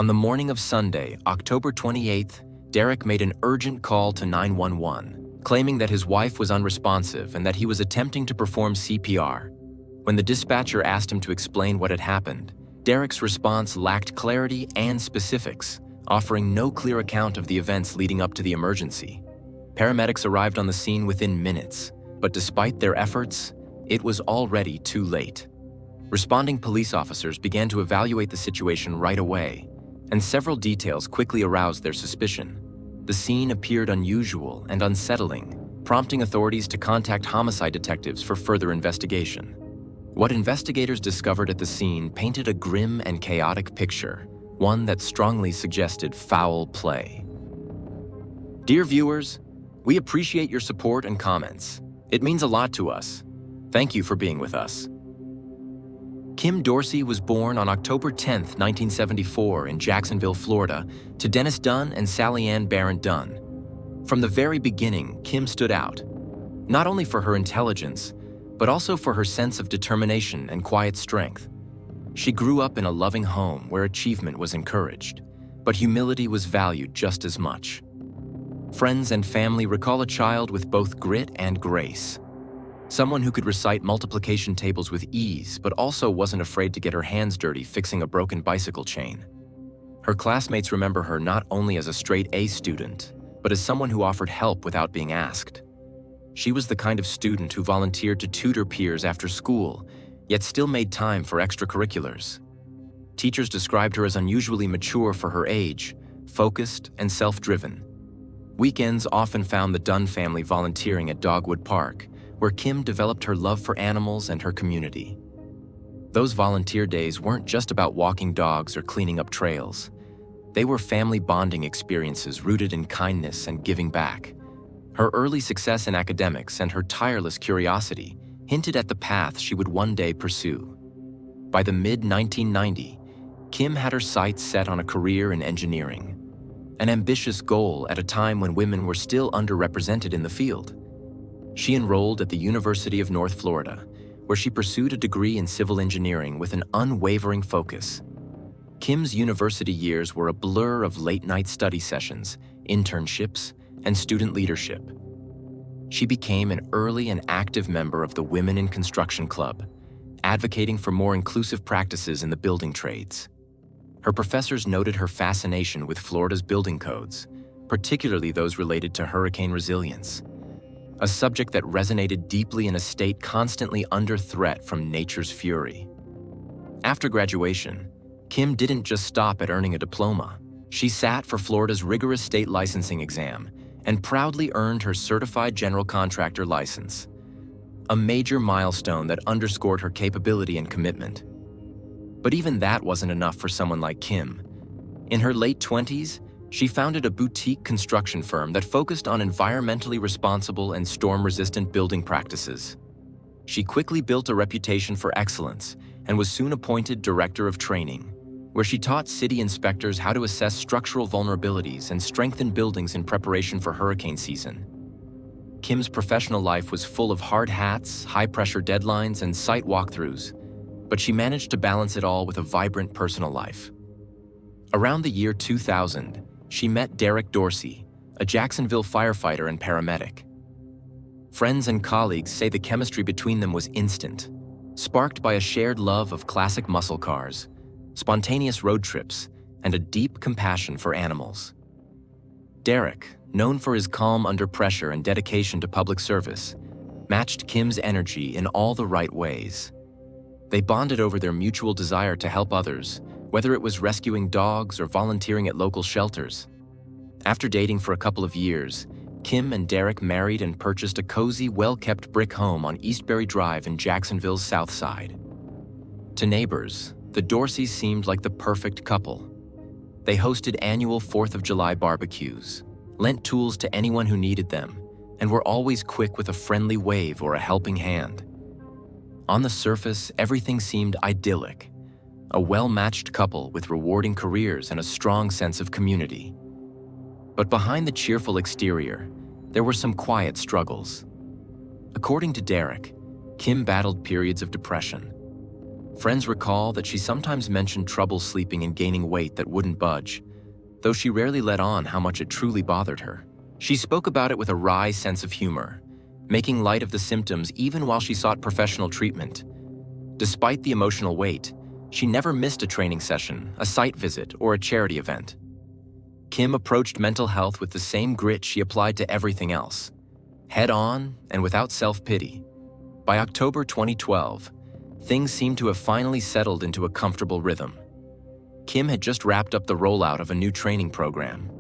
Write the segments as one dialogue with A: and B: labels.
A: On the morning of Sunday, October 28th, Derek made an urgent call to 911, claiming that his wife was unresponsive and that he was attempting to perform CPR. When the dispatcher asked him to explain what had happened, Derek's response lacked clarity and specifics, offering no clear account of the events leading up to the emergency. Paramedics arrived on the scene within minutes, but despite their efforts, it was already too late. Responding police officers began to evaluate the situation right away, and several details quickly aroused their suspicion. The scene appeared unusual and unsettling, prompting authorities to contact homicide detectives for further investigation. What investigators discovered at the scene painted a grim and chaotic picture, one that strongly suggested foul play. Dear viewers, we appreciate your support and comments. It means a lot to us. Thank you for being with us. Kim Dorsey was born on October 10, 1974 in Jacksonville, Florida, to Dennis Dunn and Sally Ann Barron Dunn. From the very beginning, Kim stood out, not only for her intelligence, but also for her sense of determination and quiet strength. She grew up in a loving home where achievement was encouraged, but humility was valued just as much. Friends and family recall a child with both grit and grace. Someone who could recite multiplication tables with ease, but also wasn't afraid to get her hands dirty fixing a broken bicycle chain. Her classmates remember her not only as a straight A student, but as someone who offered help without being asked. She was the kind of student who volunteered to tutor peers after school, yet still made time for extracurriculars. Teachers described her as unusually mature for her age, focused and self-driven. Weekends often found the Dunn family volunteering at Dogwood Park, where Kim developed her love for animals and her community. Those volunteer days weren't just about walking dogs or cleaning up trails. They were family bonding experiences rooted in kindness and giving back. Her early success in academics and her tireless curiosity hinted at the path she would one day pursue. By the mid-1990s, Kim had her sights set on a career in engineering, an ambitious goal at a time when women were still underrepresented in the field. She enrolled at the University of North Florida, where she pursued a degree in civil engineering with an unwavering focus. Kim's university years were a blur of late-night study sessions, internships, and student leadership. She became an early and active member of the Women in Construction Club, advocating for more inclusive practices in the building trades. Her professors noted her fascination with Florida's building codes, particularly those related to hurricane resilience, a subject that resonated deeply in a state constantly under threat from nature's fury. After graduation, Kim didn't just stop at earning a diploma. She sat for Florida's rigorous state licensing exam and proudly earned her certified general contractor license, a major milestone that underscored her capability and commitment. But even that wasn't enough for someone like Kim. In her late 20s, she founded a boutique construction firm that focused on environmentally responsible and storm-resistant building practices. She quickly built a reputation for excellence and was soon appointed director of training, where she taught city inspectors how to assess structural vulnerabilities and strengthen buildings in preparation for hurricane season. Kim's professional life was full of hard hats, high-pressure deadlines, and site walkthroughs, but she managed to balance it all with a vibrant personal life. Around the year 2000, she met Derek Dorsey, a Jacksonville firefighter and paramedic. Friends and colleagues say the chemistry between them was instant, sparked by a shared love of classic muscle cars, spontaneous road trips, and a deep compassion for animals. Derek, known for his calm under pressure and dedication to public service, matched Kim's energy in all the right ways. They bonded over their mutual desire to help others, whether it was rescuing dogs or volunteering at local shelters. After dating for a couple of years, Kim and Derek married and purchased a cozy, well-kept brick home on Eastbury Drive in Jacksonville's South Side. To neighbors, the Dorseys seemed like the perfect couple. They hosted annual 4th of July barbecues, lent tools to anyone who needed them, and were always quick with a friendly wave or a helping hand. On the surface, everything seemed idyllic, a well-matched couple with rewarding careers and a strong sense of community. But behind the cheerful exterior, there were some quiet struggles. According to Derek, Kim battled periods of depression. Friends recall that she sometimes mentioned trouble sleeping and gaining weight that wouldn't budge, though she rarely let on how much it truly bothered her. She spoke about it with a wry sense of humor, making light of the symptoms even while she sought professional treatment. Despite the emotional weight, she never missed a training session, a site visit, or a charity event. Kim approached mental health with the same grit she applied to everything else, head-on and without self-pity. By October 2012, things seemed to have finally settled into a comfortable rhythm. Kim had just wrapped up the rollout of a new training program.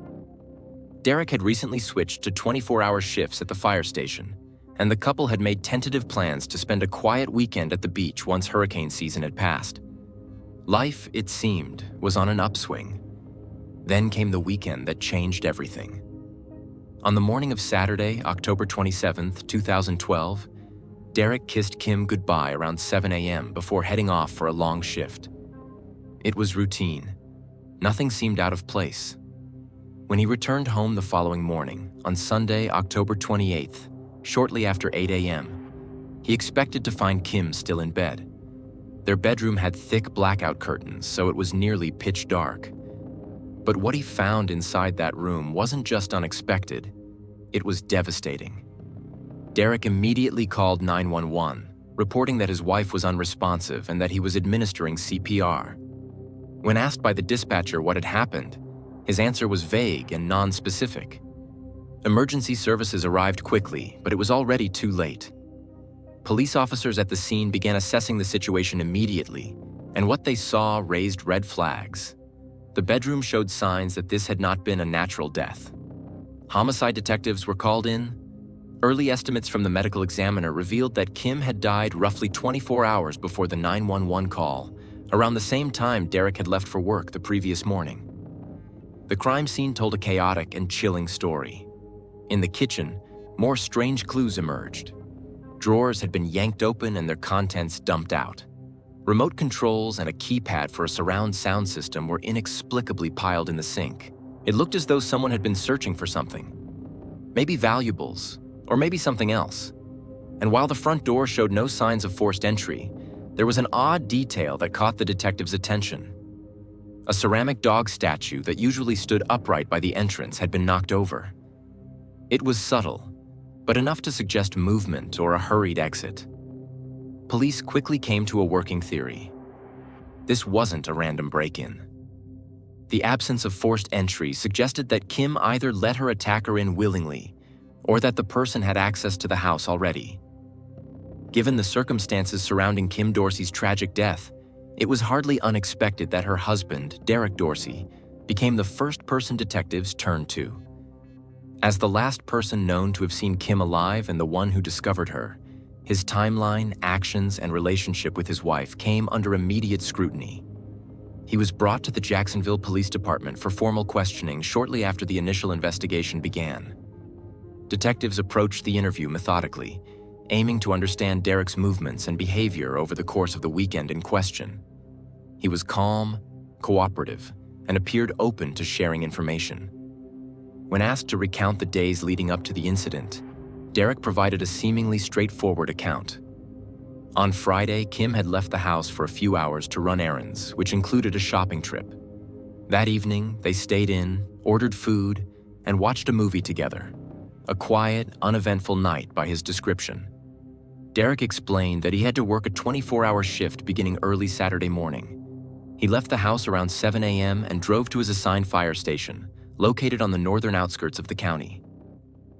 A: Derek had recently switched to 24-hour shifts at the fire station, and the couple had made tentative plans to spend a quiet weekend at the beach once hurricane season had passed. Life, it seemed, was on an upswing. Then came the weekend that changed everything. On the morning of Saturday, October 27, 2012, Derek kissed Kim goodbye around 7 a.m. before heading off for a long shift. It was routine. Nothing seemed out of place. When he returned home the following morning, on Sunday, October 28th, shortly after 8 a.m., he expected to find Kim still in bed. Their bedroom had thick blackout curtains, so it was nearly pitch dark. But what he found inside that room wasn't just unexpected, it was devastating. Derek immediately called 911, reporting that his wife was unresponsive and that he was administering CPR. When asked by the dispatcher what had happened, his answer was vague and non-specific. Emergency services arrived quickly, but it was already too late. Police officers at the scene began assessing the situation immediately, and what they saw raised red flags. The bedroom showed signs that this had not been a natural death. Homicide detectives were called in. Early estimates from the medical examiner revealed that Kim had died roughly 24 hours before the 911 call, around the same time Derek had left for work the previous morning. The crime scene told a chaotic and chilling story. In the kitchen, more strange clues emerged. Drawers had been yanked open and their contents dumped out. Remote controls and a keypad for a surround sound system were inexplicably piled in the sink. It looked as though someone had been searching for something. Maybe valuables, or maybe something else. And while the front door showed no signs of forced entry, there was an odd detail that caught the detective's attention. A ceramic dog statue that usually stood upright by the entrance had been knocked over. It was subtle, but enough to suggest movement or a hurried exit. Police quickly came to a working theory. This wasn't a random break-in. The absence of forced entry suggested that Kim either let her attacker in willingly, or that the person had access to the house already. Given the circumstances surrounding Kim Dorsey's tragic death, it was hardly unexpected that her husband, Derek Dorsey, became the first person detectives turned to. As the last person known to have seen Kim alive and the one who discovered her, his timeline, actions, and relationship with his wife came under immediate scrutiny. He was brought to the Jacksonville Police Department for formal questioning shortly after the initial investigation began. Detectives approached the interview methodically, aiming to understand Derek's movements and behavior over the course of the weekend in question. He was calm, cooperative, and appeared open to sharing information. When asked to recount the days leading up to the incident, Derek provided a seemingly straightforward account. On Friday, Kim had left the house for a few hours to run errands, which included a shopping trip. That evening, they stayed in, ordered food, and watched a movie together. A quiet, uneventful night by his description. Derek explained that he had to work a 24-hour shift beginning early Saturday morning. He left the house around 7 a.m. and drove to his assigned fire station, located on the northern outskirts of the county.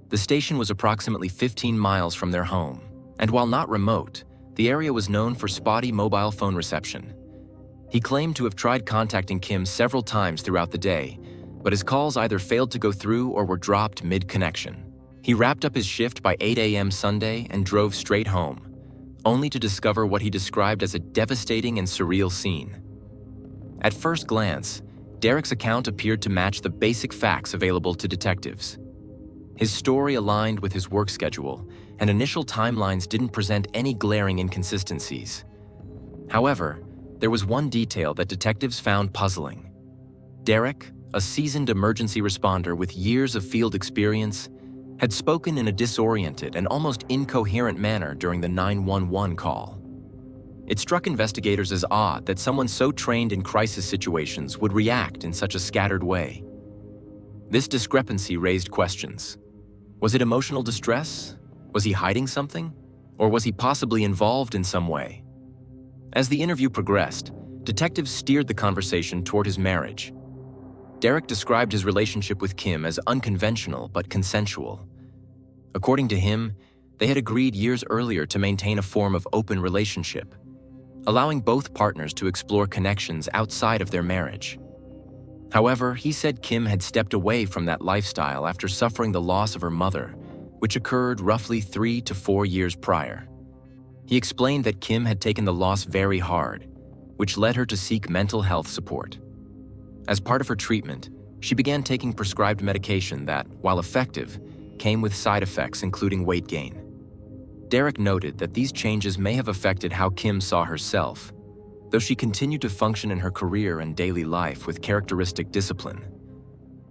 A: The station was approximately 15 miles from their home, and while not remote, the area was known for spotty mobile phone reception. He claimed to have tried contacting Kim several times throughout the day, but his calls either failed to go through or were dropped mid-connection. He wrapped up his shift by 8 a.m. Sunday and drove straight home, only to discover what he described as a devastating and surreal scene. At first glance, Derek's account appeared to match the basic facts available to detectives. His story aligned with his work schedule, and initial timelines didn't present any glaring inconsistencies. However, there was one detail that detectives found puzzling. Derek, a seasoned emergency responder with years of field experience, had spoken in a disoriented and almost incoherent manner during the 911 call. It struck investigators as odd that someone so trained in crisis situations would react in such a scattered way. This discrepancy raised questions. Was it emotional distress? Was he hiding something? Or was he possibly involved in some way? As the interview progressed, detectives steered the conversation toward his marriage. Derek described his relationship with Kim as unconventional but consensual. According to him, they had agreed years earlier to maintain a form of open relationship, allowing both partners to explore connections outside of their marriage. However, he said Kim had stepped away from that lifestyle after suffering the loss of her mother, which occurred roughly 3 to 4 years prior. He explained that Kim had taken the loss very hard, which led her to seek mental health support. As part of her treatment, she began taking prescribed medication that, while effective, came with side effects including weight gain. Derek noted that these changes may have affected how Kim saw herself, though she continued to function in her career and daily life with characteristic discipline.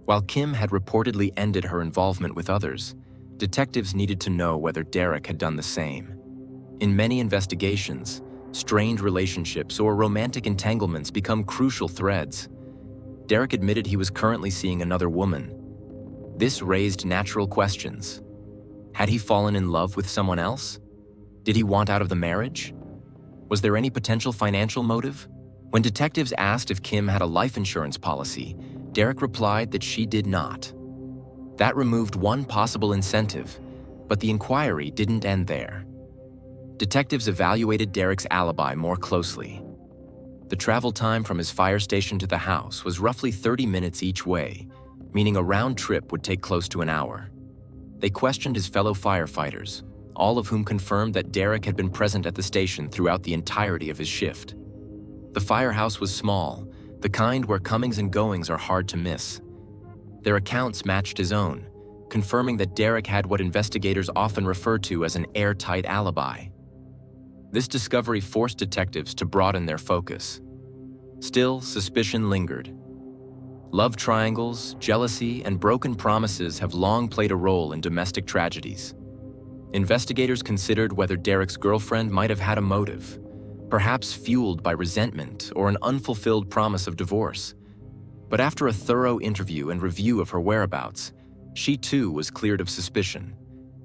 A: While Kim had reportedly ended her involvement with others, detectives needed to know whether Derek had done the same. In many investigations, strained relationships or romantic entanglements become crucial threads. Derek admitted he was currently seeing another woman. This raised natural questions. Had he fallen in love with someone else? Did he want out of the marriage? Was there any potential financial motive? When detectives asked if Kim had a life insurance policy, Derek replied that she did not. That removed one possible incentive, but the inquiry didn't end there. Detectives evaluated Derek's alibi more closely. The travel time from his fire station to the house was roughly 30 minutes each way, meaning a round trip would take close to an hour. They questioned his fellow firefighters, all of whom confirmed that Derek had been present at the station throughout the entirety of his shift. The firehouse was small, the kind where comings and goings are hard to miss. Their accounts matched his own, confirming that Derek had what investigators often refer to as an airtight alibi. This discovery forced detectives to broaden their focus. Still, suspicion lingered. Love triangles, jealousy, and broken promises have long played a role in domestic tragedies. Investigators considered whether Derek's girlfriend might have had a motive, perhaps fueled by resentment or an unfulfilled promise of divorce. But after a thorough interview and review of her whereabouts, she too was cleared of suspicion.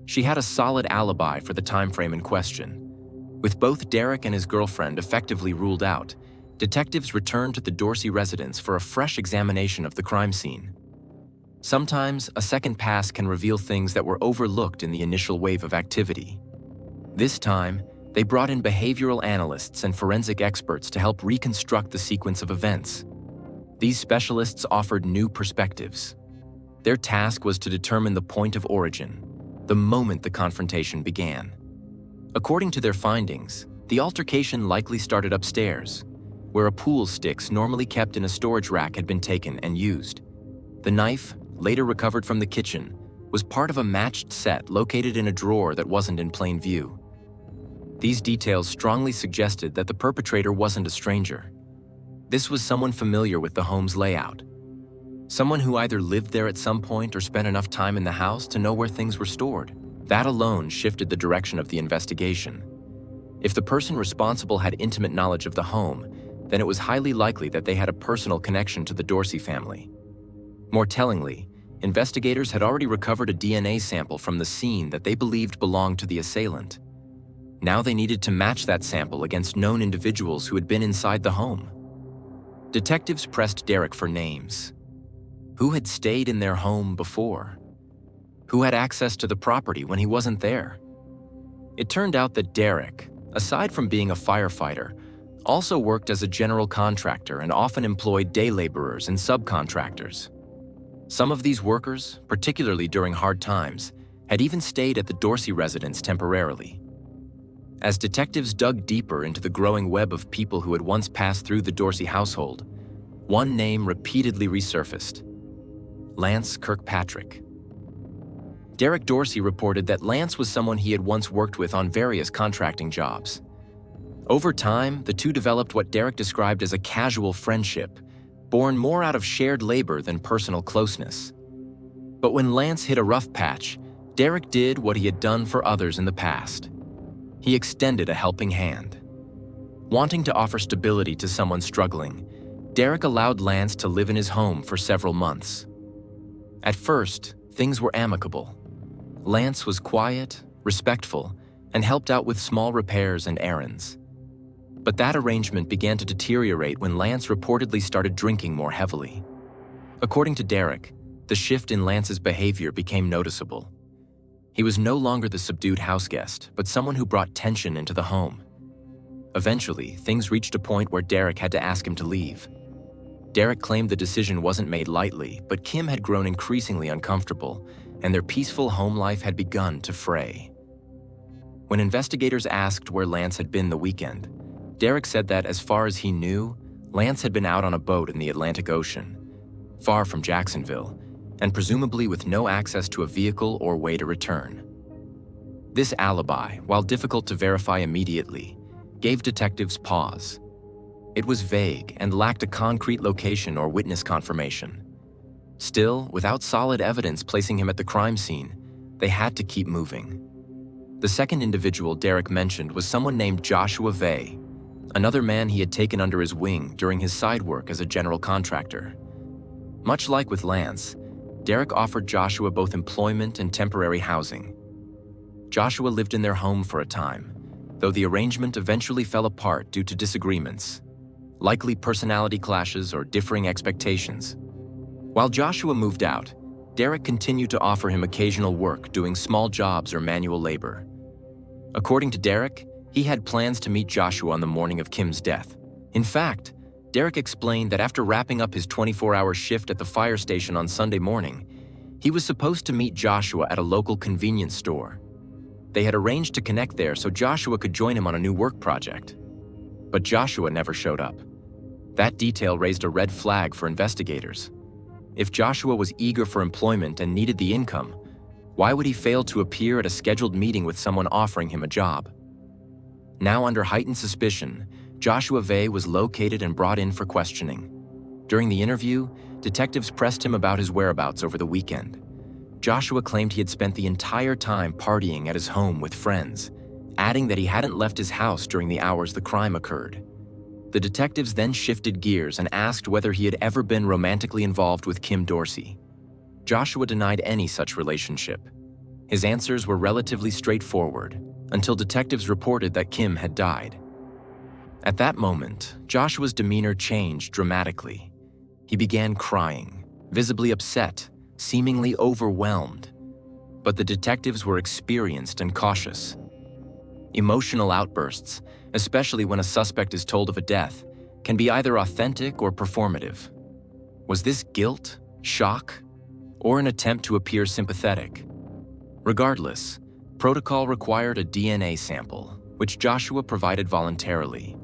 A: She had a solid alibi for the time frame in question. With both Derek and his girlfriend effectively ruled out, detectives returned to the Dorsey residence for a fresh examination of the crime scene. Sometimes, a second pass can reveal things that were overlooked in the initial wave of activity. This time, they brought in behavioral analysts and forensic experts to help reconstruct the sequence of events. These specialists offered new perspectives. Their task was to determine the point of origin, the moment the confrontation began. According to their findings, the altercation likely started upstairs, where a pool sticks normally kept in a storage rack had been taken and used. The knife, later recovered from the kitchen, was part of a matched set located in a drawer that wasn't in plain view. These details strongly suggested that the perpetrator wasn't a stranger. This was someone familiar with the home's layout. Someone who either lived there at some point or spent enough time in the house to know where things were stored. That alone shifted the direction of the investigation. If the person responsible had intimate knowledge of the home, then it was highly likely that they had a personal connection to the Dorsey family. More tellingly, investigators had already recovered a DNA sample from the scene that they believed belonged to the assailant. Now they needed to match that sample against known individuals who had been inside the home. Detectives pressed Derek for names. Who had stayed in their home before? Who had access to the property when he wasn't there? It turned out that Derek, aside from being a firefighter, also worked as a general contractor and often employed day laborers and subcontractors. Some of these workers, particularly during hard times, had even stayed at the Dorsey residence temporarily. As detectives dug deeper into the growing web of people who had once passed through the Dorsey household, one name repeatedly resurfaced: Lance Kirkpatrick. Derek Dorsey reported that Lance was someone he had once worked with on various contracting jobs. Over time, the two developed what Derek described as a casual friendship, born more out of shared labor than personal closeness. But when Lance hit a rough patch, Derek did what he had done for others in the past. He extended a helping hand. Wanting to offer stability to someone struggling, Derek allowed Lance to live in his home for several months. At first, things were amicable. Lance was quiet, respectful, and helped out with small repairs and errands. But that arrangement began to deteriorate when Lance reportedly started drinking more heavily. According to Derek, the shift in Lance's behavior became noticeable. He was no longer the subdued houseguest, but someone who brought tension into the home. Eventually, things reached a point where Derek had to ask him to leave. Derek claimed the decision wasn't made lightly, but Kim had grown increasingly uncomfortable, and their peaceful home life had begun to fray. When investigators asked where Lance had been the weekend, Derek said that as far as he knew, Lance had been out on a boat in the Atlantic Ocean, far from Jacksonville, and presumably with no access to a vehicle or way to return. This alibi, while difficult to verify immediately, gave detectives pause. It was vague and lacked a concrete location or witness confirmation. Still, without solid evidence placing him at the crime scene, they had to keep moving. The second individual Derek mentioned was someone named Joshua Vey, another man he had taken under his wing during his side work as a general contractor. Much like with Lance, Derek offered Joshua both employment and temporary housing. Joshua lived in their home for a time, though the arrangement eventually fell apart due to disagreements, likely personality clashes or differing expectations. While Joshua moved out, Derek continued to offer him occasional work doing small jobs or manual labor. According to Derek, he had plans to meet Joshua on the morning of Kim's death. In fact, Derek explained that after wrapping up his 24-hour shift at the fire station on Sunday morning, he was supposed to meet Joshua at a local convenience store. They had arranged to connect there so Joshua could join him on a new work project. But Joshua never showed up. That detail raised a red flag for investigators. If Joshua was eager for employment and needed the income, why would he fail to appear at a scheduled meeting with someone offering him a job? Now under heightened suspicion, Joshua Vey was located and brought in for questioning. During the interview, detectives pressed him about his whereabouts over the weekend. Joshua claimed he had spent the entire time partying at his home with friends, adding that he hadn't left his house during the hours the crime occurred. The detectives then shifted gears and asked whether he had ever been romantically involved with Kim Dorsey. Joshua denied any such relationship. His answers were relatively straightforward, until detectives reported that Kim had died. At that moment, Joshua's demeanor changed dramatically. He began crying, visibly upset, seemingly overwhelmed. But the detectives were experienced and cautious. Emotional outbursts, especially when a suspect is told of a death, can be either authentic or performative. Was this guilt, shock, or an attempt to appear sympathetic? Regardless, protocol required a DNA sample, which Joshua provided voluntarily.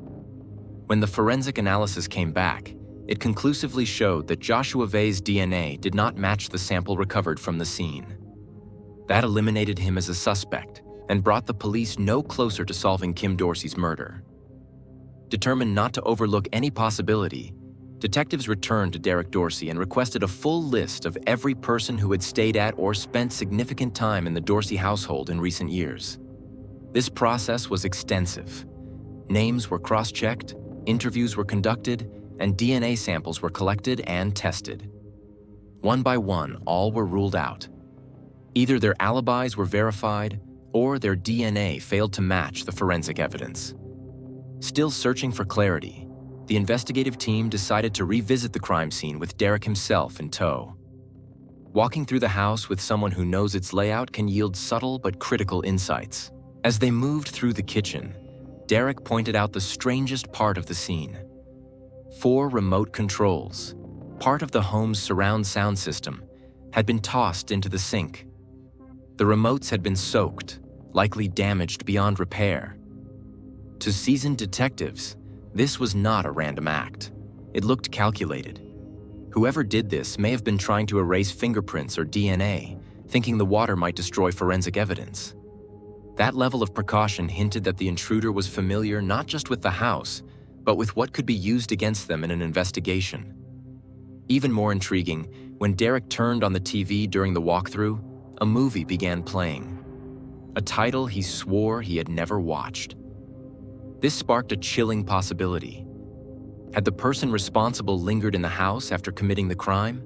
A: When the forensic analysis came back, it conclusively showed that Joshua Vey's DNA did not match the sample recovered from the scene. That eliminated him as a suspect and brought the police no closer to solving Kim Dorsey's murder. Determined not to overlook any possibility, detectives returned to Derek Dorsey and requested a full list of every person who had stayed at or spent significant time in the Dorsey household in recent years. This process was extensive. Names were cross-checked, interviews were conducted, and DNA samples were collected and tested. One by one, all were ruled out. Either their alibis were verified, or their DNA failed to match the forensic evidence. Still searching for clarity, the investigative team decided to revisit the crime scene with Derek himself in tow. Walking through the house with someone who knows its layout can yield subtle but critical insights. As they moved through the kitchen, Derek pointed out the strangest part of the scene. 4 remote controls, part of the home's surround sound system, had been tossed into the sink. The remotes had been soaked, likely damaged beyond repair. To seasoned detectives, this was not a random act. It looked calculated. Whoever did this may have been trying to erase fingerprints or DNA, thinking the water might destroy forensic evidence. That level of precaution hinted that the intruder was familiar not just with the house, but with what could be used against them in an investigation. Even more intriguing, when Derek turned on the TV during the walkthrough, a movie began playing. A title he swore he had never watched. This sparked a chilling possibility. Had the person responsible lingered in the house after committing the crime?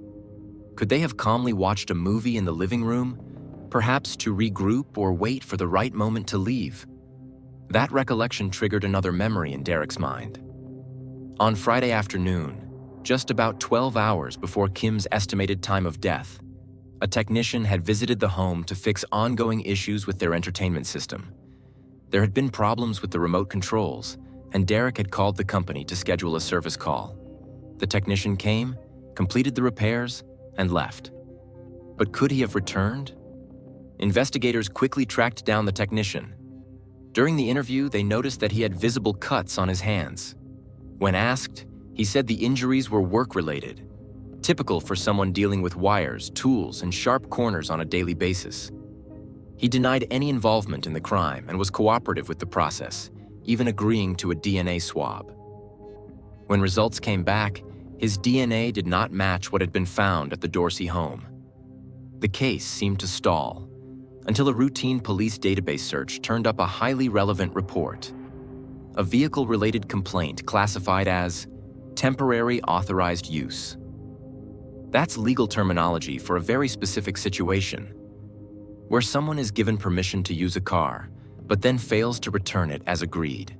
A: Could they have calmly watched a movie in the living room, perhaps to regroup or wait for the right moment to leave? That recollection triggered another memory in Derek's mind. On Friday afternoon, just about 12 hours before Kim's estimated time of death, a technician had visited the home to fix ongoing issues with their entertainment system. There had been problems with the remote controls, and Derek had called the company to schedule a service call. The technician came, completed the repairs, and left. But could he have returned? Investigators quickly tracked down the technician. During the interview, they noticed that he had visible cuts on his hands. When asked, he said the injuries were work-related, typical for someone dealing with wires, tools, and sharp corners on a daily basis. He denied any involvement in the crime and was cooperative with the process, even agreeing to a DNA swab. When results came back, his DNA did not match what had been found at the Dorsey home. The case seemed to stall, until a routine police database search turned up a highly relevant report. A vehicle-related complaint classified as temporary authorized use. That's legal terminology for a very specific situation, where someone is given permission to use a car, but then fails to return it as agreed.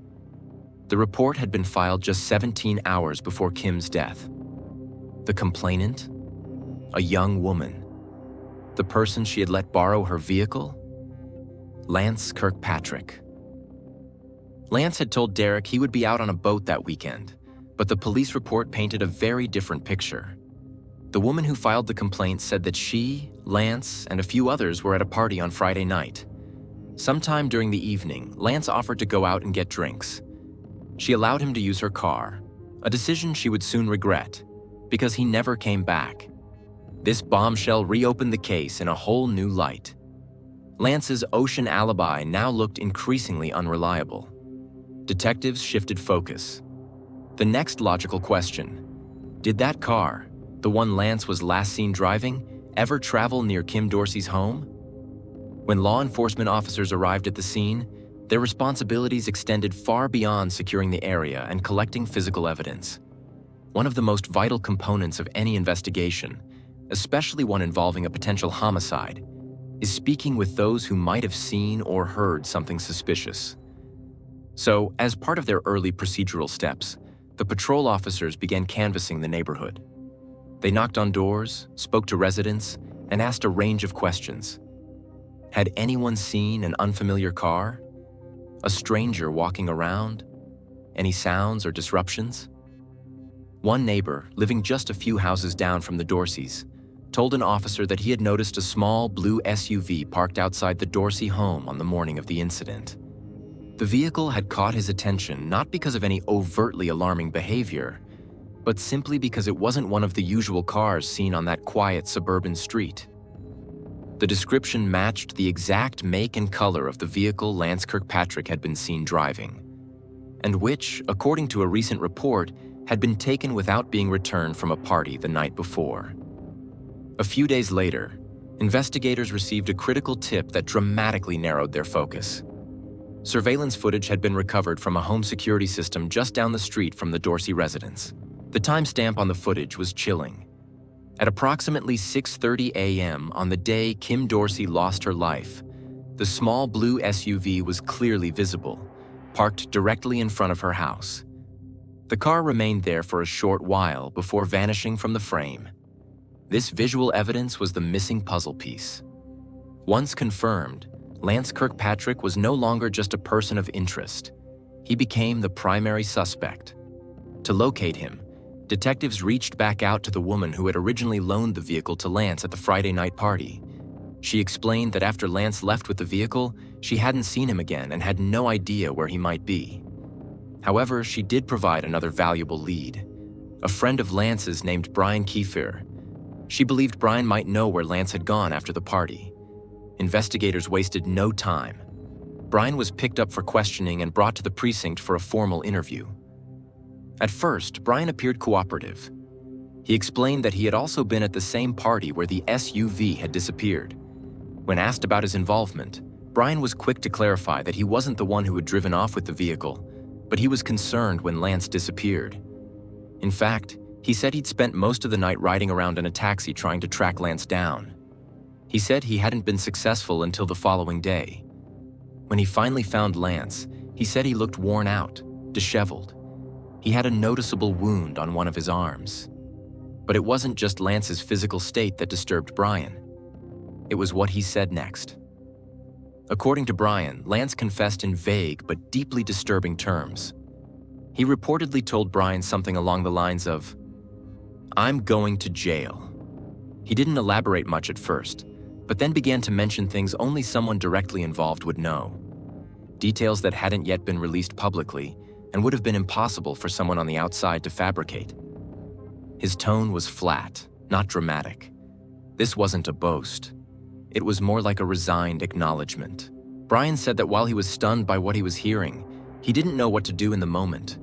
A: The report had been filed just 17 hours before Kim's death. The complainant? A young woman. The person she had let borrow her vehicle? Lance Kirkpatrick. Lance had told Derek he would be out on a boat that weekend, but the police report painted a very different picture. The woman who filed the complaint said that she, Lance, and a few others were at a party on Friday night. Sometime during the evening, Lance offered to go out and get drinks. She allowed him to use her car, a decision she would soon regret, because he never came back. This bombshell reopened the case in a whole new light. Lance's ocean alibi now looked increasingly unreliable. Detectives shifted focus. The next logical question: did that car, the one Lance was last seen driving, ever travel near Kim Dorsey's home? When law enforcement officers arrived at the scene, their responsibilities extended far beyond securing the area and collecting physical evidence. One of the most vital components of any investigation, especially one involving a potential homicide, is speaking with those who might have seen or heard something suspicious. So, as part of their early procedural steps, the patrol officers began canvassing the neighborhood. They knocked on doors, spoke to residents, and asked a range of questions. Had anyone seen an unfamiliar car? A stranger walking around? Any sounds or disruptions? One neighbor, living just a few houses down from the Dorseys, told an officer that he had noticed a small blue SUV parked outside the Dorsey home on the morning of the incident. The vehicle had caught his attention not because of any overtly alarming behavior, but simply because it wasn't one of the usual cars seen on that quiet suburban street. The description matched the exact make and color of the vehicle Lance Kirkpatrick had been seen driving, and which, according to a recent report, had been taken without being returned from a party the night before. A few days later, investigators received a critical tip that dramatically narrowed their focus. Surveillance footage had been recovered from a home security system just down the street from the Dorsey residence. The timestamp on the footage was chilling. At approximately 6:30 a.m. on the day Kim Dorsey lost her life, the small blue SUV was clearly visible, parked directly in front of her house. The car remained there for a short while before vanishing from the frame. This visual evidence was the missing puzzle piece. Once confirmed, Lance Kirkpatrick was no longer just a person of interest. He became the primary suspect. To locate him, detectives reached back out to the woman who had originally loaned the vehicle to Lance at the Friday night party. She explained that after Lance left with the vehicle, she hadn't seen him again and had no idea where he might be. However, she did provide another valuable lead. A friend of Lance's named Brian Kiefer. She believed Brian might know where Lance had gone after the party. Investigators wasted no time. Brian was picked up for questioning and brought to the precinct for a formal interview. At first, Brian appeared cooperative. He explained that he had also been at the same party where the SUV had disappeared. When asked about his involvement, Brian was quick to clarify that he wasn't the one who had driven off with the vehicle, but he was concerned when Lance disappeared. In fact, he said he'd spent most of the night riding around in a taxi trying to track Lance down. He said he hadn't been successful until the following day. When he finally found Lance, he said he looked worn out, disheveled. He had a noticeable wound on one of his arms. But it wasn't just Lance's physical state that disturbed Brian. It was what he said next. According to Brian, Lance confessed in vague but deeply disturbing terms. He reportedly told Brian something along the lines of, "I'm going to jail." He didn't elaborate much at first, but then began to mention things only someone directly involved would know. Details that hadn't yet been released publicly and would have been impossible for someone on the outside to fabricate. His tone was flat, not dramatic. This wasn't a boast. It was more like a resigned acknowledgement. Brian said that while he was stunned by what he was hearing, he didn't know what to do in the moment.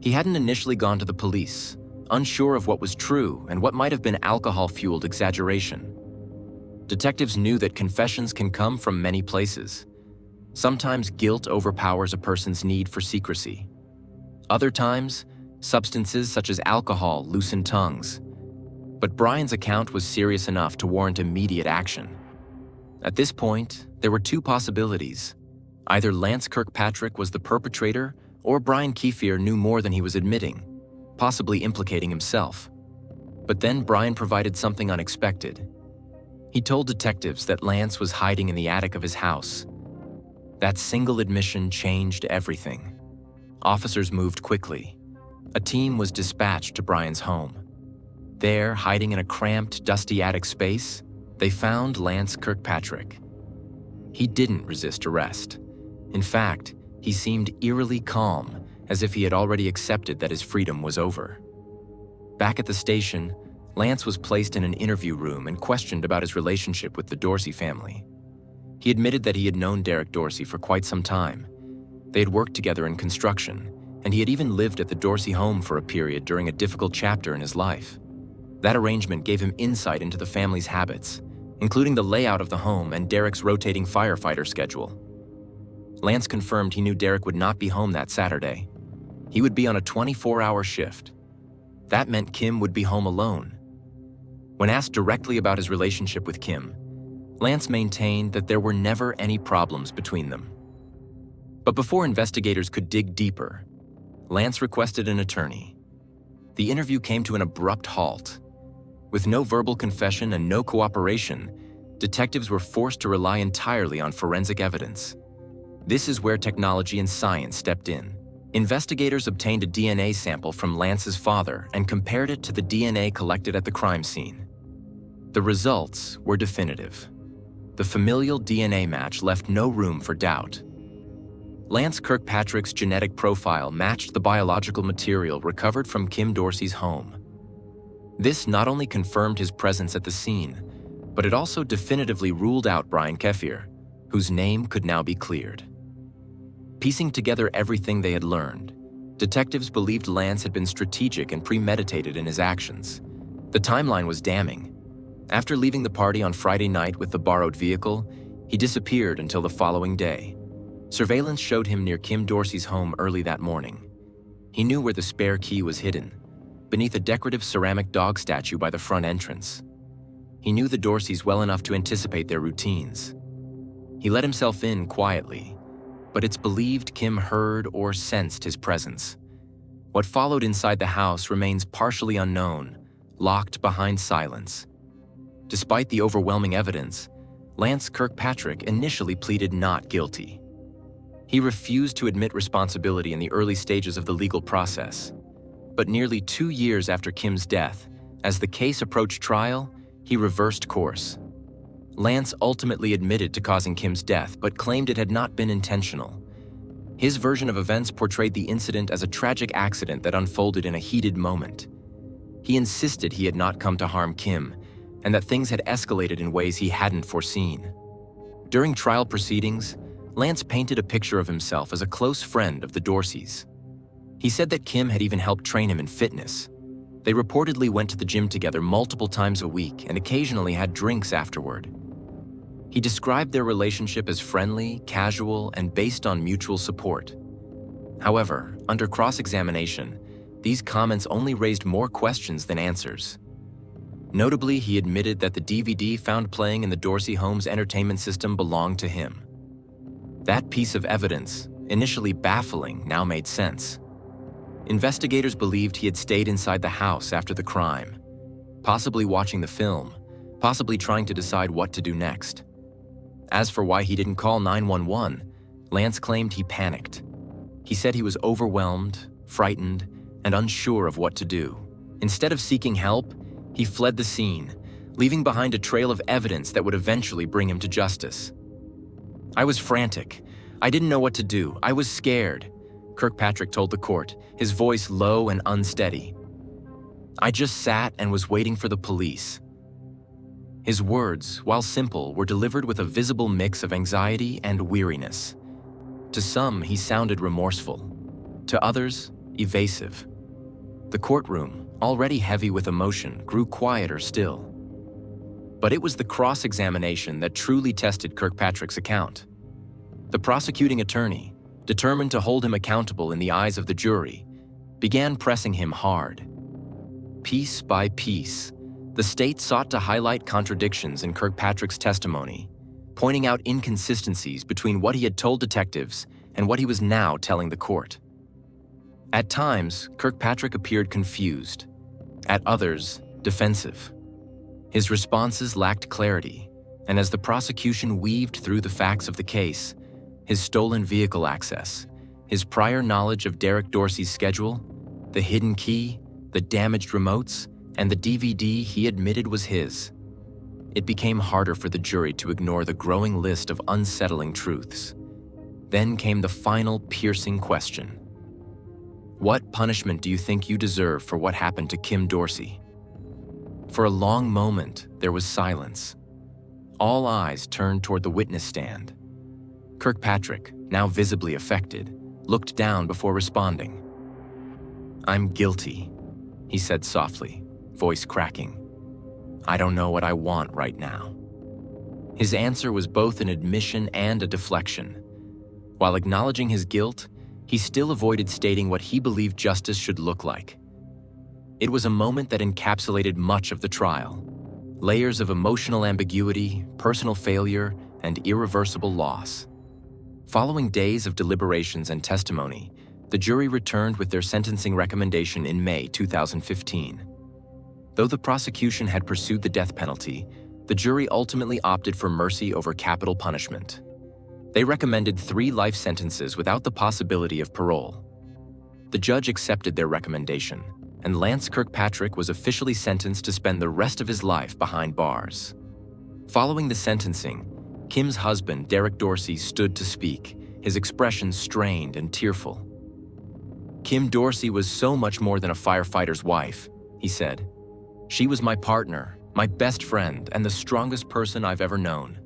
A: He hadn't initially gone to the police, unsure of what was true and what might have been alcohol-fueled exaggeration. Detectives knew that confessions can come from many places. Sometimes guilt overpowers a person's need for secrecy. Other times, substances such as alcohol loosen tongues. But Brian's account was serious enough to warrant immediate action. At this point, there were two possibilities. Either Lance Kirkpatrick was the perpetrator, or Brian Kiefer knew more than he was admitting, possibly implicating himself. But then Brian provided something unexpected. He told detectives that Lance was hiding in the attic of his house. That single admission changed everything. Officers moved quickly. A team was dispatched to Brian's home. There, hiding in a cramped, dusty attic space, they found Lance Kirkpatrick. He didn't resist arrest. In fact, he seemed eerily calm, as if he had already accepted that his freedom was over. Back at the station, Lance was placed in an interview room and questioned about his relationship with the Dorsey family. He admitted that he had known Derek Dorsey for quite some time. They had worked together in construction, and he had even lived at the Dorsey home for a period during a difficult chapter in his life. That arrangement gave him insight into the family's habits, including the layout of the home and Derek's rotating firefighter schedule. Lance confirmed he knew Derek would not be home that Saturday. He would be on a 24-hour shift. That meant Kim would be home alone. When asked directly about his relationship with Kim, Lance maintained that there were never any problems between them. But before investigators could dig deeper, Lance requested an attorney. The interview came to an abrupt halt. With no verbal confession and no cooperation, detectives were forced to rely entirely on forensic evidence. This is where technology and science stepped in. Investigators obtained a DNA sample from Lance's father and compared it to the DNA collected at the crime scene. The results were definitive. The familial DNA match left no room for doubt. Lance Kirkpatrick's genetic profile matched the biological material recovered from Kim Dorsey's home. This not only confirmed his presence at the scene, but it also definitively ruled out Brian Kiefer, whose name could now be cleared. Piecing together everything they had learned, detectives believed Lance had been strategic and premeditated in his actions. The timeline was damning. After leaving the party on Friday night with the borrowed vehicle, he disappeared until the following day. Surveillance showed him near Kim Dorsey's home early that morning. He knew where the spare key was hidden, beneath a decorative ceramic dog statue by the front entrance. He knew the Dorseys well enough to anticipate their routines. He let himself in quietly, but it's believed Kim heard or sensed his presence. What followed inside the house remains partially unknown, locked behind silence. Despite the overwhelming evidence, Lance Kirkpatrick initially pleaded not guilty. He refused to admit responsibility in the early stages of the legal process. But nearly 2 years after Kim's death, as the case approached trial, he reversed course. Lance ultimately admitted to causing Kim's death, but claimed it had not been intentional. His version of events portrayed the incident as a tragic accident that unfolded in a heated moment. He insisted he had not come to harm Kim, and that things had escalated in ways he hadn't foreseen. During trial proceedings, Lance painted a picture of himself as a close friend of the Dorseys. He said that Kim had even helped train him in fitness. They reportedly went to the gym together multiple times a week and occasionally had drinks afterward. He described their relationship as friendly, casual, and based on mutual support. However, under cross-examination, these comments only raised more questions than answers. Notably, he admitted that the DVD found playing in the Dorsey home's entertainment system belonged to him. That piece of evidence, initially baffling, now made sense. Investigators believed he had stayed inside the house after the crime, possibly watching the film, possibly trying to decide what to do next. As for why he didn't call 911, Lance claimed he panicked. He said he was overwhelmed, frightened, and unsure of what to do. Instead of seeking help, he fled the scene, leaving behind a trail of evidence that would eventually bring him to justice. "I was frantic. I didn't know what to do. I was scared," Kirkpatrick told the court, his voice low and unsteady. "I just sat and was waiting for the police." His words, while simple, were delivered with a visible mix of anxiety and weariness. To some, he sounded remorseful. To others, evasive. The courtroom, already heavy with emotion, grew quieter still. But it was the cross-examination that truly tested Kirkpatrick's account. The prosecuting attorney, determined to hold him accountable in the eyes of the jury, began pressing him hard. Piece by piece, the state sought to highlight contradictions in Kirkpatrick's testimony, pointing out inconsistencies between what he had told detectives and what he was now telling the court. At times, Kirkpatrick appeared confused. At others, defensive. His responses lacked clarity, and as the prosecution weaved through the facts of the case, his stolen vehicle access, his prior knowledge of Derek Dorsey's schedule, the hidden key, the damaged remotes, and the DVD he admitted was his, it became harder for the jury to ignore the growing list of unsettling truths. Then came the final piercing question. What punishment do you think you deserve for what happened to Kim Dorsey? For a long moment, there was silence. All eyes turned toward the witness stand. Kirkpatrick, now visibly affected, looked down before responding. "I'm guilty," he said softly, voice cracking. "I don't know what I want right now." His answer was both an admission and a deflection. While acknowledging his guilt, he still avoided stating what he believed justice should look like. It was a moment that encapsulated much of the trial. Layers of emotional ambiguity, personal failure, and irreversible loss. Following days of deliberations and testimony, the jury returned with their sentencing recommendation in May 2015. Though the prosecution had pursued the death penalty, the jury ultimately opted for mercy over capital punishment. They recommended 3 life sentences without the possibility of parole. The judge accepted their recommendation, and Lance Kirkpatrick was officially sentenced to spend the rest of his life behind bars. Following the sentencing, Kim's husband, Derek Dorsey, stood to speak, his expression strained and tearful. "Kim Dorsey was so much more than a firefighter's wife," he said. "She was my partner, my best friend, and the strongest person I've ever known.